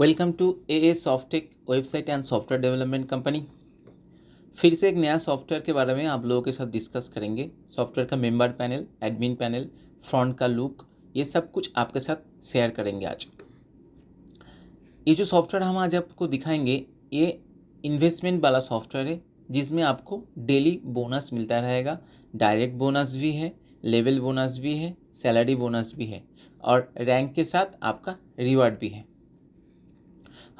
Welcome to A Softech website and software development company. फिर से एक नया सॉफ्टवेयर के बारे में आप लोगों के साथ डिस्कस करेंगे। सॉफ्टवेयर का member panel, admin panel, front का लुक, ये सब कुछ आपके साथ शेयर करेंगे आज। ये जो सॉफ्टवेयर हम आज आपको दिखाएंगे ये इन्वेस्टमेंट वाला सॉफ्टवेयर है, जिसमें आपको डेली बोनस मिलता रहेगा। डायरेक्ट बोनस भी है, लेवल बोनस भी है, सैलरी बोनस भी है और रैंक के साथ आपका रिवार्ड भी है।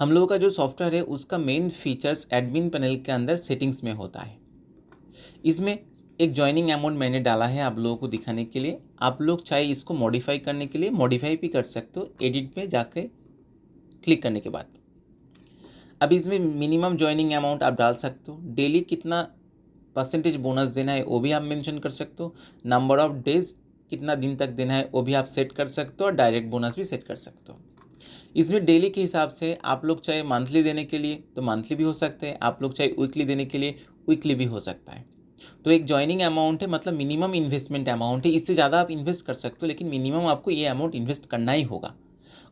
हम लोगों का जो सॉफ्टवेयर है उसका मेन फीचर्स एडमिन पैनल के अंदर सेटिंग्स में होता है। इसमें एक जॉइनिंग अमाउंट मैंने डाला है आप लोगों को दिखाने के लिए। आप लोग चाहे इसको मॉडिफाई करने के लिए मॉडिफाई भी कर सकते हो एडिट में जाके क्लिक करने के बाद। अब इसमें मिनिमम जॉइनिंग अमाउंट आप डाल सकते हो, डेली कितना परसेंटेज बोनस देना है वो भी आप मेंशन कर सकते हो, नंबर ऑफ डेज कितना दिन तक देना है वो भी आप सेट कर सकते हो और डायरेक्ट बोनस भी सेट कर सकते हो। इसमें डेली के हिसाब से आप लोग चाहे मंथली देने के लिए तो मंथली भी हो सकते हैं, आप लोग चाहे वीकली देने के लिए वीकली भी हो सकता है। तो एक जॉइनिंग अमाउंट है, मतलब मिनिमम इन्वेस्टमेंट अमाउंट है। इससे ज़्यादा आप इन्वेस्ट कर सकते हो, लेकिन मिनिमम आपको ये अमाउंट इन्वेस्ट करना ही होगा।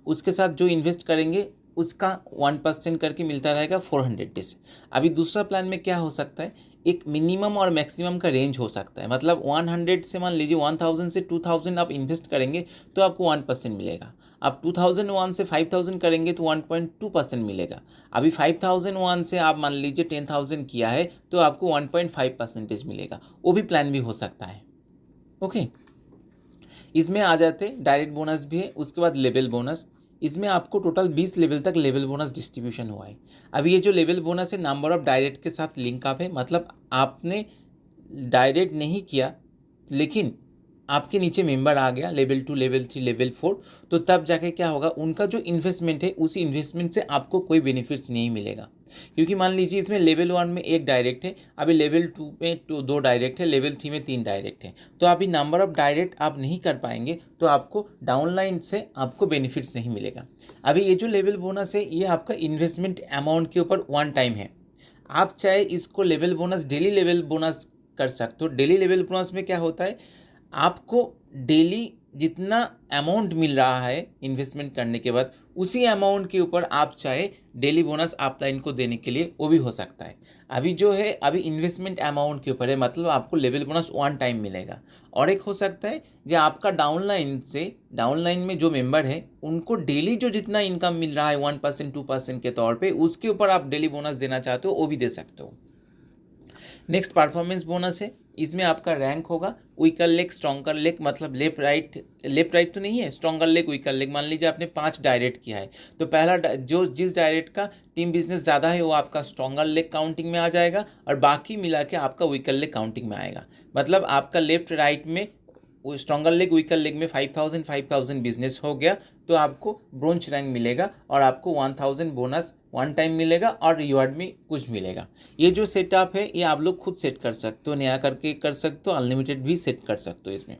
उसके साथ जो इन्वेस्ट करेंगे उसका 1% करके मिलता रहेगा 400 डेज। अभी दूसरा प्लान में क्या हो सकता है, एक मिनिमम और मैक्सिमम का रेंज हो सकता है। मतलब 100 से मान लीजिए 1000 से 2000 आप इन्वेस्ट करेंगे तो आपको 1% मिलेगा। आप 2001 से 5000 करेंगे तो 1.2% मिलेगा। अभी 5001 से आप मान लीजिए 10000 किया है तो आपको 1.5% मिलेगा। वो भी प्लान भी हो सकता है। ओके, इसमें आ जाते डायरेक्ट बोनस भी है, उसके बाद लेवल बोनस। इसमें आपको टोटल 20 लेवल तक लेवल बोनस डिस्ट्रीब्यूशन हुआ है। अभी ये जो लेवल बोनस है नंबर ऑफ डायरेक्ट के साथ लिंक अप है, मतलब आपने डायरेक्ट नहीं किया लेकिन आपके नीचे मेंबर आ गया लेवल 2, लेवल 3, लेवल 4, तो तब जाके क्या होगा, उनका जो इन्वेस्टमेंट है उसी इन्वेस्टमेंट से आपको कोई बेनिफिट्स नहीं मिलेगा। क्योंकि मान लीजिए इसमें लेवल 1 में एक डायरेक्ट है, अभी लेवल 2 में दो डायरेक्ट है, लेवल 3 में 3 डायरेक्ट है, तो अभी नंबर ऑफ डायरेक्ट आप नहीं कर पाएंगे तो आपको डाउनलाइन से आपको बेनिफिट्स नहीं मिलेगा। अभी ये जो लेवल बोनस है ये आपका इन्वेस्टमेंट अमाउंट के ऊपर वन टाइम है। आप चाहे इसको level bonus daily level bonus कर सकते हो। डेली लेवल बोनस में क्या होता है, आपको डेली जितना अमाउंट मिल रहा है इन्वेस्टमेंट करने के बाद उसी अमाउंट के ऊपर आप चाहे डेली बोनस अपलाइन को देने के लिए वो भी हो सकता है। अभी जो है अभी इन्वेस्टमेंट अमाउंट के ऊपर है, मतलब आपको लेवल बोनस वन टाइम मिलेगा। और एक हो सकता है जो आपका डाउनलाइन में जो मेंबर है उनको डेली जो जितना इनकम मिल रहा है 1% 2% के तौर पर, उसके ऊपर आप डेली बोनस देना चाहते हो वो भी दे सकते हो। नेक्स्ट परफॉर्मेंस बोनस है। इसमें आपका रैंक होगा वीकर लेग, स्ट्रॉन्गर लेग, मतलब लेफ्ट राइट तो नहीं है, स्ट्रॉन्गर लेग, वीकर लेग। मान लीजिए आपने 5 डायरेक्ट किया है तो पहला जो जिस डायरेक्ट का टीम बिजनेस ज़्यादा है वो आपका स्ट्रॉन्गर लेग काउंटिंग में आ जाएगा और बाकी मिला के आपका वीकर लेग काउंटिंग में आएगा। मतलब आपका लेफ्ट राइट में स्ट्रॉन्गर लेग वीकर लेग में 5000 बिजनेस हो गया तो आपको ब्रोंज रैंक मिलेगा और आपको 1000 बोनस वन टाइम मिलेगा और रिवार्ड में कुछ मिलेगा। ये जो सेटअप है ये आप लोग खुद सेट कर सकते हो, नया करके कर सकते हो, अनलिमिटेड भी सेट कर सकते हो। इसमें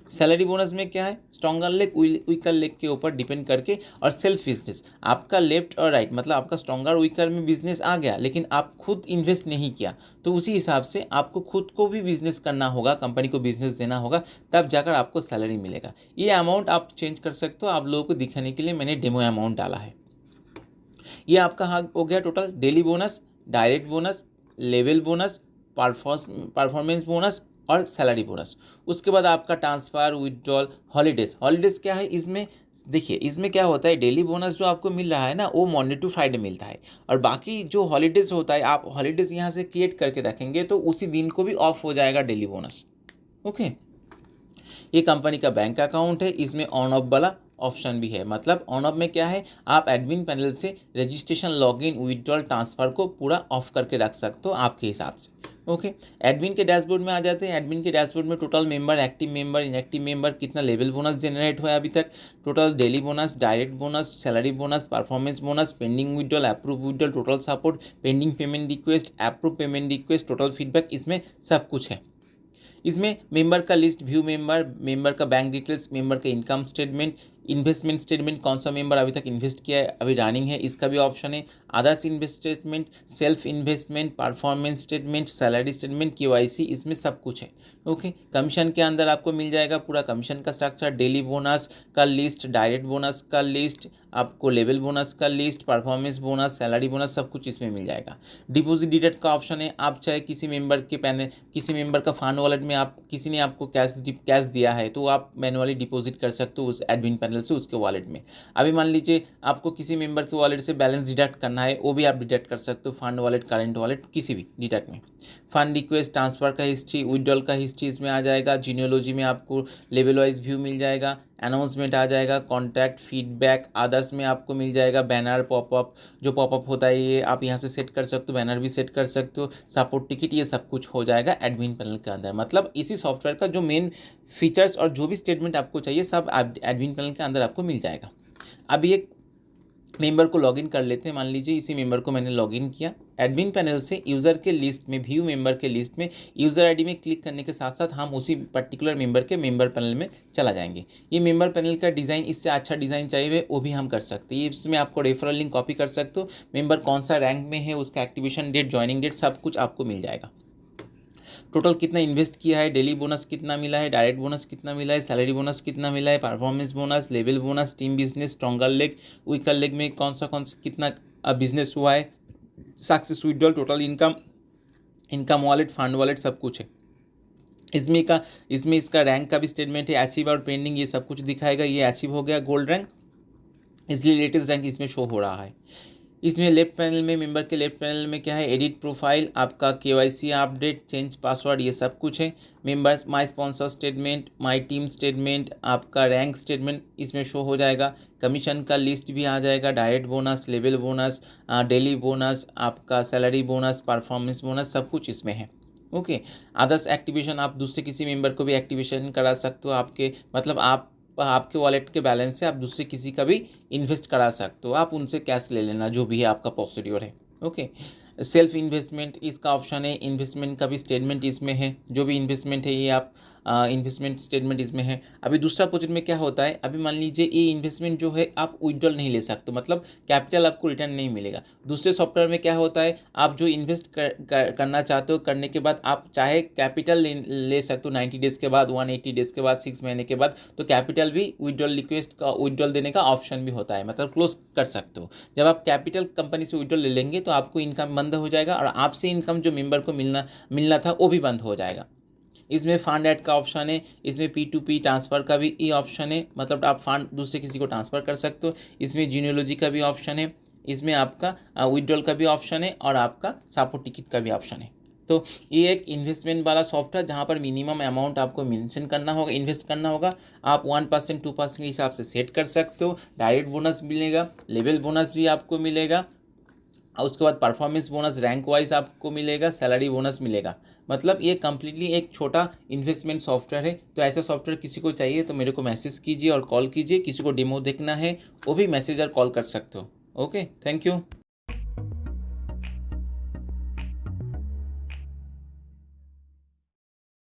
सैलरी बोनस में क्या है, स्ट्रॉन्गर लेग वीकर लेग के ऊपर डिपेंड करके और सेल्फ बिजनेस आपका लेफ्ट और राइट, मतलब आपका स्ट्रॉन्गर वीकर में बिजनेस आ गया लेकिन आप खुद इन्वेस्ट नहीं किया तो उसी हिसाब से आपको खुद को भी बिजनेस करना होगा, कंपनी को बिजनेस देना होगा, तब जाकर आपको सैलरी मिलेगा। ये अमाउंट आप चेंज कर सकते हो। आप लोगों को दिखाने के लिए मैंने डेमो अमाउंट डाला है। ये आपका हो गया total daily bonus, direct bonus, level bonus, performance bonus और सैलरी बोनस। उसके बाद आपका ट्रांसफ़र, विथड्रॉल, हॉलीडेज क्या है इसमें, देखिए इसमें क्या होता है, डेली बोनस जो आपको मिल रहा है ना वो मंडे टू फ्राइडे मिलता है और बाकी जो हॉलीडेज होता है आप हॉलीडेज यहाँ से क्रिएट करके रखेंगे तो उसी दिन को भी ऑफ हो जाएगा डेली बोनस। ओके, ये कंपनी का बैंक अकाउंट है। इसमें ऑन ऑफ वाला ऑप्शन भी है, मतलब ऑन ऑफ में क्या है, आप एडमिन पैनल से रजिस्ट्रेशन, लॉगिन, विथड्रॉल, ट्रांसफ़र को पूरा ऑफ करके रख सकते हो आपके हिसाब से। ओके, एडमिन के डैशबोर्ड में आ जाते हैं। एडमिन के डैशबोर्ड में total member, active member, inactive member, कितना लेवल बोनस जनरेट हुआ है अभी तक, total daily bonus, direct bonus, salary bonus, performance bonus, pending withdrawal, approve withdrawal, total support, pending payment request, approve payment request, total feedback, इसमें सब कुछ है। इसमें मेंबर का लिस्ट, व्यू मेंबर, मेंबर का बैंक डिटेल्स, मेंबर का income statement, investment statement, कौन सा मेंबर अभी तक इन्वेस्ट किया है, अभी रनिंग है, इसका भी ऑप्शन है। Others invest statement, self investment, performance statement, salary statement, KYC, इसमें सब कुछ है। ओके, कमीशन के अंदर आपको मिल जाएगा पूरा कमीशन का स्ट्रक्चर, डेली बोनस का लिस्ट, डायरेक्ट बोनस का लिस्ट, आपको लेवल बोनस का list, performance bonus, salary bonus, सब कुछ इसमें मिल जाएगा। डिपॉजिट डिडक्ट का ऑप्शन है, आप चाहे किसी मेंबर के किसी मेंबर का फंड वॉलेट में आप किसी ने आपको कैश दिया है तो आप मैनुअली डिपॉजिट कर सकते हो उस एडमिन पैनल से उसके वॉलेट में। अभी मान लीजिए आपको किसी मेंबर के वॉलेट से बैलेंस डिडक्ट करना है, वो भी आप डिडक्ट कर सकते हो, फंड वॉलेट, करेंट वॉलेट, किसी भी डिडक्ट में। फंड रिक्वेस्ट, ट्रांसफ़र का हिस्ट्री, विड्रॉल का हिस्ट्री इसमें आ जाएगा। जीनियोलॉजी में आपको लेवल वाइज व्यू मिल जाएगा, अनाउंसमेंट आ जाएगा, कॉन्टैक्ट, फीडबैक, अदर्स में आपको मिल जाएगा बैनर, पॉपअप, जो पॉपअप होता है ये आप यहाँ से सेट कर सकते हो, बैनर भी सेट कर सकते हो, सपोर्ट टिकट, ये सब कुछ हो जाएगा एडमिन पैनल के अंदर। मतलब इसी सॉफ्टवेयर का जो मेन फीचर्स और जो भी स्टेटमेंट आपको चाहिए सब एडमिन पैनल के अंदर आपको मिल जाएगा। अभी एक मेंबर को लॉगिन कर लेते हैं। मान लीजिए इसी मेंबर को मैंने लॉगिन किया, एडमिन पैनल से यूज़र के लिस्ट में, व्यू मेंबर के लिस्ट में यूज़र आईडी में क्लिक करने के साथ साथ हम उसी पर्टिकुलर मेंबर के मेंबर पैनल में चला जाएंगे। ये मेंबर पैनल का डिज़ाइन, इससे अच्छा डिज़ाइन चाहिए वो भी हम कर सकते हैं। इसमें आपको रेफरल लिंक कॉपी कर सकते हो, मेंबर कौन सा रैंक में है, उसका एक्टिवेशन डेट, ज्वाइनिंग डेट, सब कुछ आपको मिल जाएगा। टोटल कितना इन्वेस्ट किया है, डेली बोनस कितना मिला है, डायरेक्ट बोनस कितना मिला है, सैलरी बोनस कितना मिला है, performance bonus, level bonus, team business, stronger leg, weaker leg में कौन सा कितना बिजनेस हुआ है, success withdrawal, total income, income wallet, fund wallet, सब कुछ है। इसमें इसका रैंक का भी स्टेटमेंट है, अचीव और पेंडिंग, ये सब कुछ दिखाएगा। ये अचीव हो गया गोल्ड रैंक, इसलिए लेटेस्ट रैंक इसमें शो हो रहा है। इसमें लेफ्ट पैनल में, मेंबर के लेफ्ट पैनल में क्या है, एडिट प्रोफाइल, आपका केवाईसी अपडेट, चेंज पासवर्ड, ये सब कुछ है। Members, my sponsor statement, my team statement, आपका रैंक स्टेटमेंट इसमें शो हो जाएगा। कमीशन का लिस्ट भी आ जाएगा, direct bonus, level bonus, daily bonus, आपका सैलरी बोनस, परफॉर्मेंस बोनस, सब कुछ इसमें है। ओके, अदर्स एक्टिवेशन, आप दूसरे किसी मेंबर को भी एक्टिवेशन करा सकते हो, आपके मतलब आपके वॉलेट के बैलेंस से आप दूसरे किसी का भी इन्वेस्ट करा सकते हो, आप उनसे कैश ले लेना, जो भी है आपका प्रोसीड्योर है। ओके, सेल्फ इन्वेस्टमेंट इसका ऑप्शन है, इन्वेस्टमेंट का भी स्टेटमेंट इसमें है, जो भी इन्वेस्टमेंट है ये आप इन्वेस्टमेंट स्टेटमेंट इसमें है। अभी दूसरा प्रोजेक्ट में क्या होता है, अभी मान लीजिए ये इन्वेस्टमेंट जो है आप विड्रॉल नहीं ले सकते, मतलब कैपिटल आपको रिटर्न नहीं मिलेगा। दूसरे सॉफ्टवेयर में क्या होता है, आप जो इन्वेस्ट करना चाहते हो, करने के बाद आप चाहे कैपिटल ले सकते हो 90 डेज़ के बाद, 180 डेज़ के बाद, 6 महीने के बाद, तो कैपिटल भी विड्रॉल रिक्वेस्ट का विड्रॉल देने का ऑप्शन भी होता है, मतलब क्लोज कर सकते हो। जब आप कैपिटल कंपनी से विड्रॉल ले लेंगे तो आपको इनकम बंद हो जाएगा और आपसे इनकम जो मेंबर को मिलना था वो भी बंद हो जाएगा। इसमें फंड ऐड का ऑप्शन है, इसमें P2P ट्रांसफ़र का भी ये ऑप्शन है, मतलब आप फंड दूसरे किसी को ट्रांसफ़र कर सकते हो। इसमें जीनियोलॉजी का भी ऑप्शन है, इसमें आपका विड्रॉल का भी ऑप्शन है और आपका सपोर्ट टिकट का भी ऑप्शन है। तो ये एक इन्वेस्टमेंट वाला सॉफ्टवेयर जहाँ पर मिनिमम अमाउंट आपको मेंशन करना होगा, इन्वेस्ट करना होगा। आप 1%, 2% के हिसाब से सेट कर सकते हो। डायरेक्ट बोनस मिलेगा, लेवल बोनस भी आपको मिलेगा और उसके बाद परफॉर्मेंस बोनस रैंक वाइज आपको मिलेगा, सैलरी बोनस मिलेगा। मतलब ये कम्प्लीटली एक छोटा इन्वेस्टमेंट सॉफ्टवेयर है। तो ऐसा सॉफ्टवेयर किसी को चाहिए तो मेरे को मैसेज कीजिए और कॉल कीजिए। किसी को डेमो देखना है वो भी मैसेज और कॉल कर सकते हो। Okay, thank you.